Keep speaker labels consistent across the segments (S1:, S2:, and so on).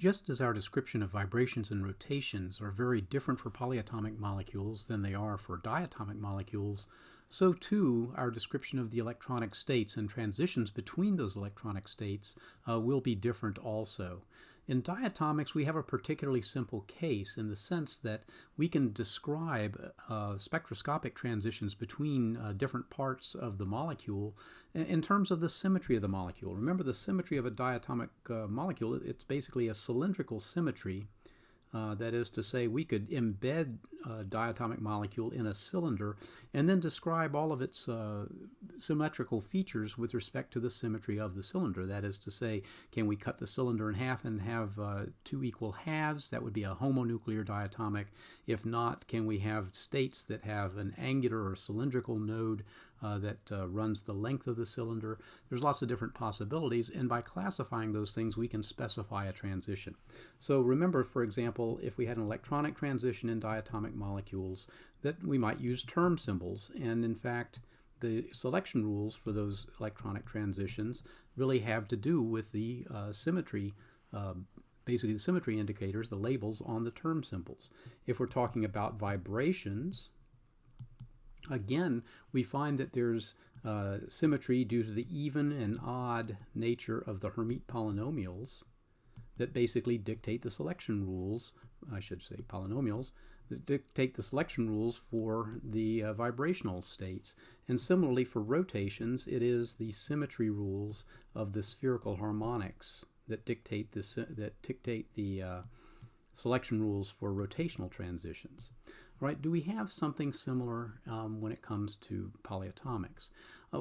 S1: Just as our description of vibrations and rotations are very different for polyatomic molecules than they are for diatomic molecules, so too our description of the electronic states and transitions between those electronic states will be different also. In diatomics, we have a particularly simple case in the sense that we can describe spectroscopic transitions between different parts of the molecule in terms of the symmetry of the molecule. Remember, the symmetry of a diatomic molecule, it's basically a cylindrical symmetry. That is to say, we could embed a diatomic molecule in a cylinder and then describe all of its symmetrical features with respect to the symmetry of the cylinder. That is to say, can we cut the cylinder in half and have two equal halves? That would be a homonuclear diatomic. If not, can we have states that have an angular or cylindrical node that runs the length of the cylinder? There's lots of different possibilities, and by classifying those things, we can specify a transition. So remember, for example, if we had an electronic transition in diatomic molecules, that we might use term symbols, and in fact, the selection rules for those electronic transitions really have to do with the symmetry, basically the symmetry indicators, the labels on the term symbols. If we're talking about vibrations, again, we find that there's symmetry due to the even and odd nature of the Hermite polynomials that basically dictate the selection rules, I should say polynomials, that dictate the selection rules for the vibrational states. And similarly for rotations, it is the symmetry rules of the spherical harmonics that dictate the selection rules for rotational transitions. Right? Do we have something similar when it comes to polyatomics?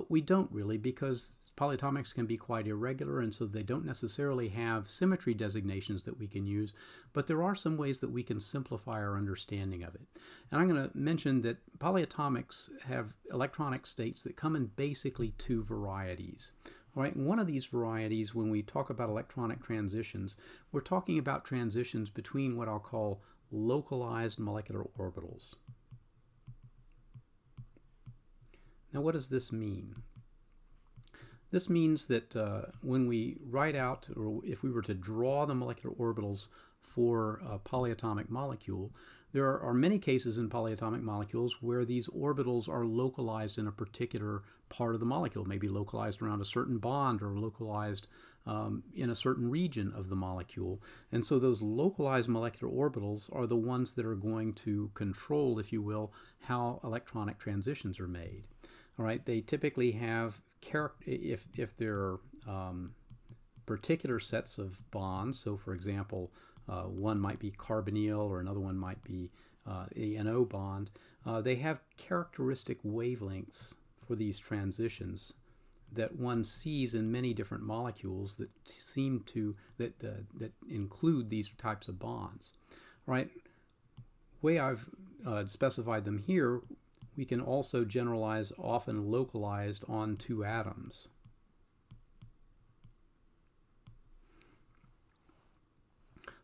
S1: We don't really, because polyatomics can be quite irregular, and so they don't necessarily have symmetry designations that we can use, but there are some ways that we can simplify our understanding of it. And I'm going to mention that polyatomics have electronic states that come in basically two varieties. All right, and one of these varieties, when we talk about electronic transitions, we're talking about transitions between what I'll call localized molecular orbitals. Now, what does this mean? This means that when we write out, or if we were to draw the molecular orbitals for a polyatomic molecule, there are many cases in polyatomic molecules where these orbitals are localized in a particular part of the molecule, maybe localized around a certain bond or localized in a certain region of the molecule. And so those localized molecular orbitals are the ones that are going to control, if you will, how electronic transitions are made. All right, they typically have, if there are particular sets of bonds, so for example, one might be carbonyl or another one might be the NO bond, they have characteristic wavelengths for these transitions that one sees in many different molecules that seem to, that include these types of bonds. Right? The way I've specified them here, we can also generalize often localized on two atoms.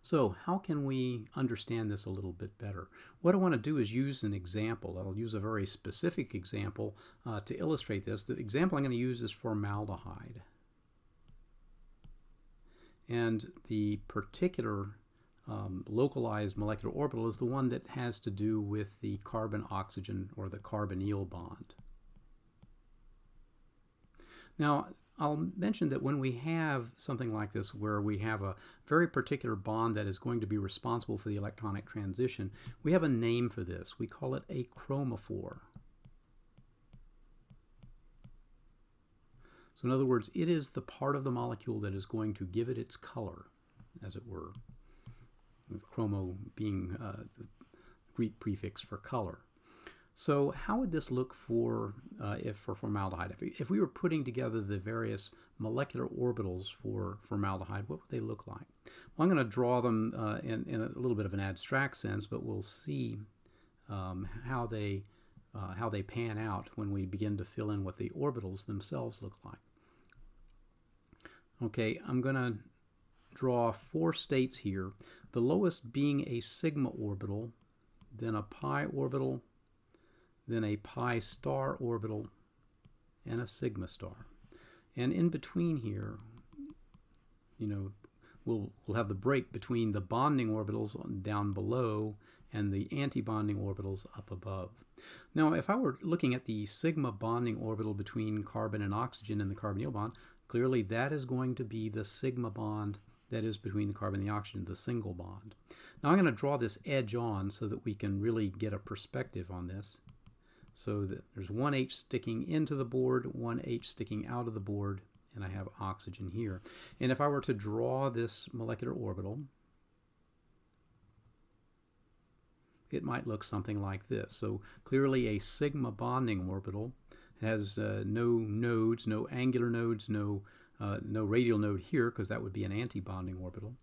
S1: So how can we understand this a little bit better? What I want to do is use an example. I'll use a very specific example to illustrate this. The example I'm going to use is formaldehyde. And the particular localized molecular orbital is the one that has to do with the carbon-oxygen or the carbonyl bond. Now, I'll mention that when we have something like this where we have a very particular bond that is going to be responsible for the electronic transition, we have a name for this. We call it a chromophore. So in other words, it is the part of the molecule that is going to give it its color, as it were, with chromo being the Greek prefix for color. So how would this look for formaldehyde? If we were putting together the various molecular orbitals for formaldehyde, what would they look like? Well, I'm going to draw them in a little bit of an abstract sense, but we'll see how they pan out when we begin to fill in what the orbitals themselves look like. Okay, I'm going to draw four states here, the lowest being a sigma orbital, then a pi orbital, then a pi star orbital, and a sigma star. And in between here, we'll have the break between the bonding orbitals down below and the anti-bonding orbitals up above. Now, if I were looking at the sigma bonding orbital between carbon and oxygen in the carbonyl bond, clearly that is going to be the sigma bond that is between the carbon and the oxygen, the single bond. Now I'm going to draw this edge on so that we can really get a perspective on this. So that there's one H sticking into the board, one H sticking out of the board, and I have oxygen here. And if I were to draw this molecular orbital, it might look something like this. So clearly a sigma bonding orbital has no nodes, no angular nodes, no radial node here, because that would be an anti-bonding orbital.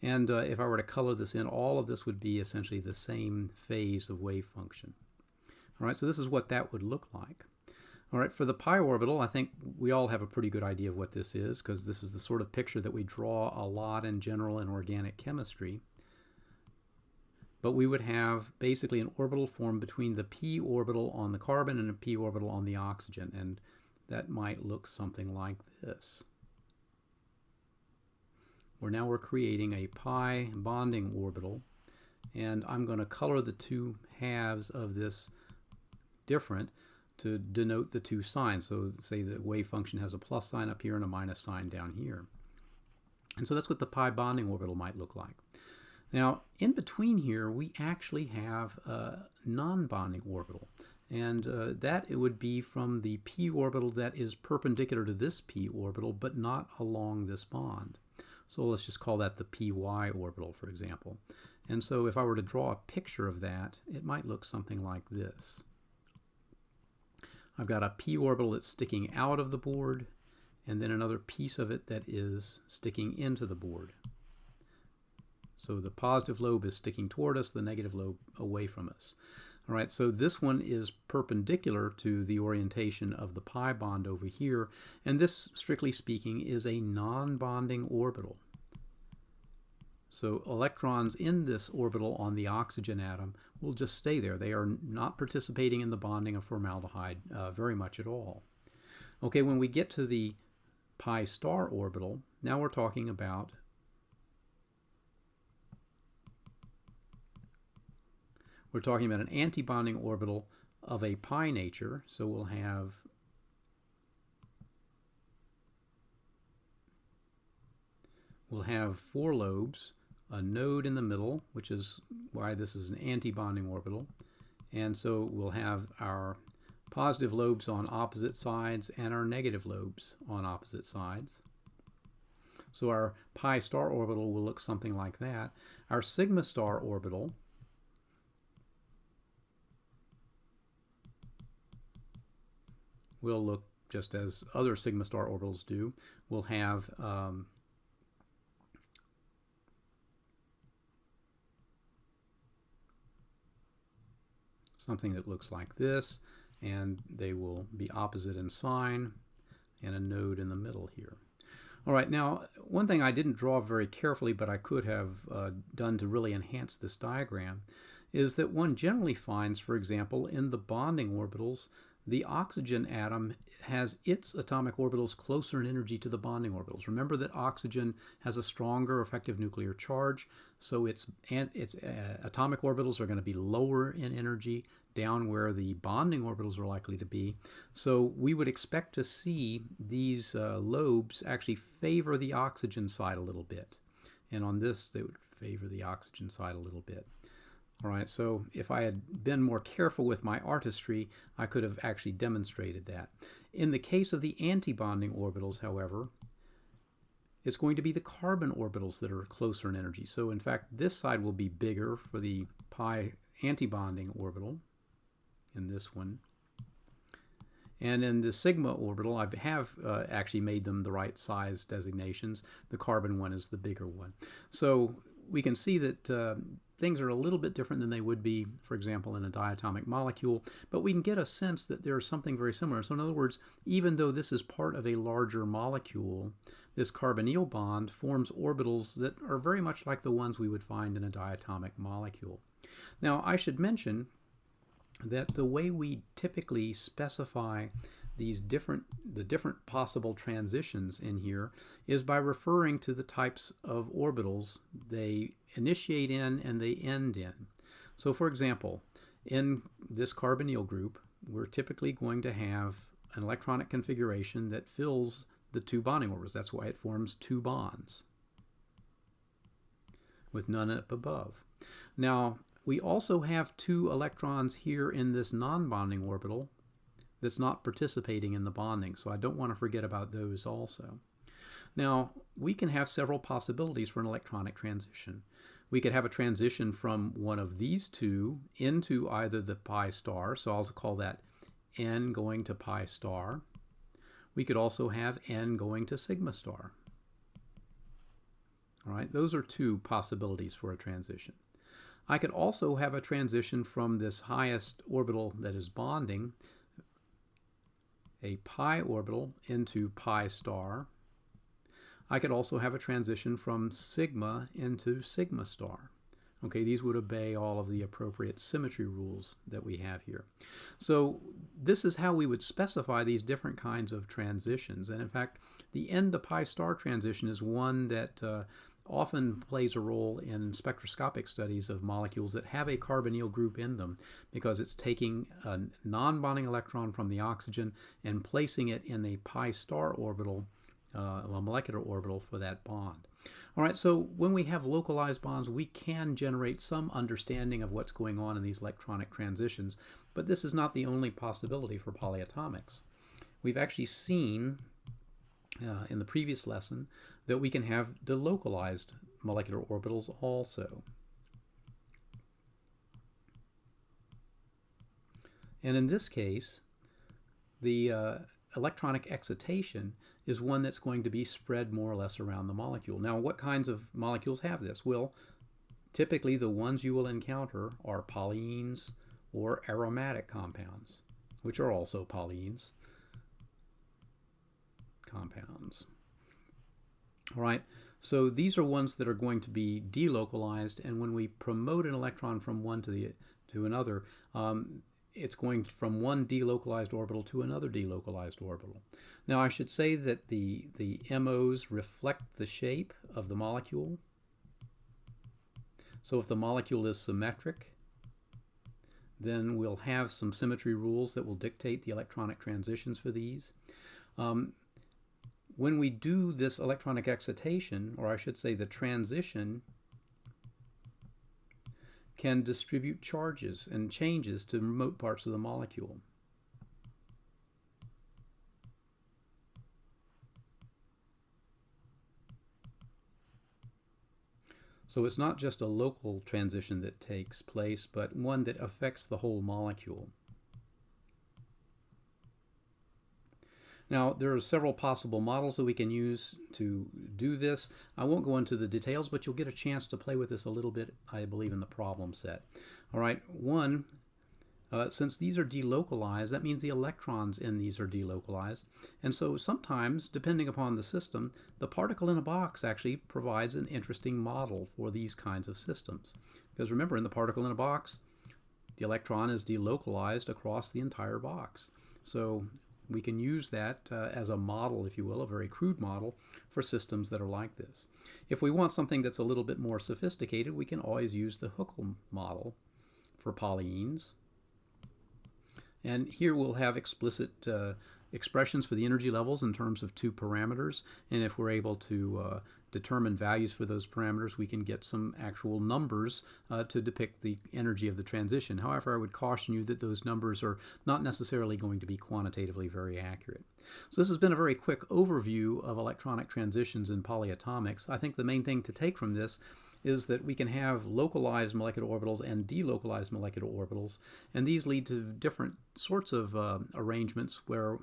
S1: And if I were to color this in, all of this would be essentially the same phase of wave function. All right, so this is what that would look like. All right, for the pi orbital, I think we all have a pretty good idea of what this is, because this is the sort of picture that we draw a lot in general in organic chemistry. But we would have basically an orbital formed between the p orbital on the carbon and a p orbital on the oxygen, and that might look something like this. Now we're creating a pi bonding orbital, and I'm going to color the two halves of this different to denote the two signs. So say the wave function has a plus sign up here and a minus sign down here. And so that's what the pi bonding orbital might look like. Now, in between here, we actually have a non-bonding orbital. And that it would be from the p orbital that is perpendicular to this p orbital, but not along this bond. So let's just call that the py orbital, for example. And so if I were to draw a picture of that, it might look something like this. I've got a p orbital that's sticking out of the board, and then another piece of it that is sticking into the board. So the positive lobe is sticking toward us, the negative lobe away from us. All right, so this one is perpendicular to the orientation of the pi bond over here, and this, strictly speaking, is a non-bonding orbital. So electrons in this orbital on the oxygen atom will just stay there. They are not participating in the bonding of formaldehyde very much at all. Okay, when we get to the pi star orbital, now we're talking about an anti-bonding orbital of a pi nature. So we'll have four lobes, a node in the middle, which is why this is an anti-bonding orbital. And so we'll have our positive lobes on opposite sides and our negative lobes on opposite sides. So our pi star orbital will look something like that. Our sigma star orbital will look just as other sigma star orbitals do. We'll have something that looks like this, and they will be opposite in sign, and a node in the middle here. All right, now one thing I didn't draw very carefully, but I could have done to really enhance this diagram, is that one generally finds, for example, in the bonding orbitals, the oxygen atom has its atomic orbitals closer in energy to the bonding orbitals. Remember that oxygen has a stronger effective nuclear charge, so its atomic orbitals are going to be lower in energy down where the bonding orbitals are likely to be. So we would expect to see these lobes actually favor the oxygen side a little bit. And on this, they would favor the oxygen side a little bit. All right, so if I had been more careful with my artistry, I could have actually demonstrated that. In the case of the anti-bonding orbitals, however, it's going to be the carbon orbitals that are closer in energy. So in fact, this side will be bigger for the pi anti-bonding orbital in this one. And in the sigma orbital, I have actually made them the right size designations. The carbon one is the bigger one. So we can see that things are a little bit different than they would be, for example, in a diatomic molecule, but we can get a sense that there's something very similar. So in other words, even though this is part of a larger molecule, this carbonyl bond forms orbitals that are very much like the ones we would find in a diatomic molecule. Now, I should mention that the way we typically specify the different possible transitions in here is by referring to the types of orbitals they initiate in and they end in. So for example, in this carbonyl group, we're typically going to have an electronic configuration that fills the two bonding orbitals. That's why it forms two bonds with none up above. Now, we also have two electrons here in this non-bonding orbital that's not participating in the bonding, so I don't want to forget about those also. Now, we can have several possibilities for an electronic transition. We could have a transition from one of these two into either the pi star, so I'll call that N going to pi star. We could also have N going to sigma star. All right, those are two possibilities for a transition. I could also have a transition from this highest orbital that is bonding, a pi orbital, into pi star. I could also have a transition from sigma into sigma star. Okay, these would obey all of the appropriate symmetry rules that we have here. So this is how we would specify these different kinds of transitions. And in fact, the N to pi star transition is one that often plays a role in spectroscopic studies of molecules that have a carbonyl group in them, because it's taking a non-bonding electron from the oxygen and placing it in a pi star orbital, a molecular orbital for that bond. All right, so when we have localized bonds, we can generate some understanding of what's going on in these electronic transitions, but this is not the only possibility for polyatomics. We've actually seen in the previous lesson that we can have delocalized molecular orbitals also. And in this case, the electronic excitation is one that's going to be spread more or less around the molecule. Now, what kinds of molecules have this? Well, typically the ones you will encounter are polyenes or aromatic compounds, which are also polyenes compounds. All right, so these are ones that are going to be delocalized, and when we promote an electron from one to another, it's going from one delocalized orbital to another delocalized orbital. Now, I should say that the MOs reflect the shape of the molecule. So if the molecule is symmetric, then we'll have some symmetry rules that will dictate the electronic transitions for these. When we do this electronic excitation, or I should say the transition, can distribute charges and changes to remote parts of the molecule. So it's not just a local transition that takes place, but one that affects the whole molecule. Now, there are several possible models that we can use to do this. I won't go into the details, but you'll get a chance to play with this a little bit, I believe, in the problem set. All right, one, since these are delocalized, that means the electrons in these are delocalized. And so sometimes, depending upon the system, the particle in a box actually provides an interesting model for these kinds of systems. Because remember, in the particle in a box, the electron is delocalized across the entire box. So we can use that as a model, if you will, a very crude model for systems that are like this. If we want something that's a little bit more sophisticated, we can always use the Huckel model for polyenes. And here we'll have explicit expressions for the energy levels in terms of two parameters. And if we're able to determine values for those parameters, we can get some actual numbers to depict the energy of the transition. However, I would caution you that those numbers are not necessarily going to be quantitatively very accurate. So this has been a very quick overview of electronic transitions in polyatomics. I think the main thing to take from this is that we can have localized molecular orbitals and delocalized molecular orbitals, and these lead to different sorts of arrangements where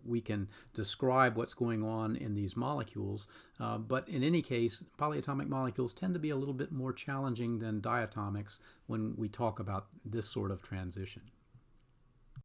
S1: we can describe what's going on in these molecules. But in any case, polyatomic molecules tend to be a little bit more challenging than diatomics when we talk about this sort of transition.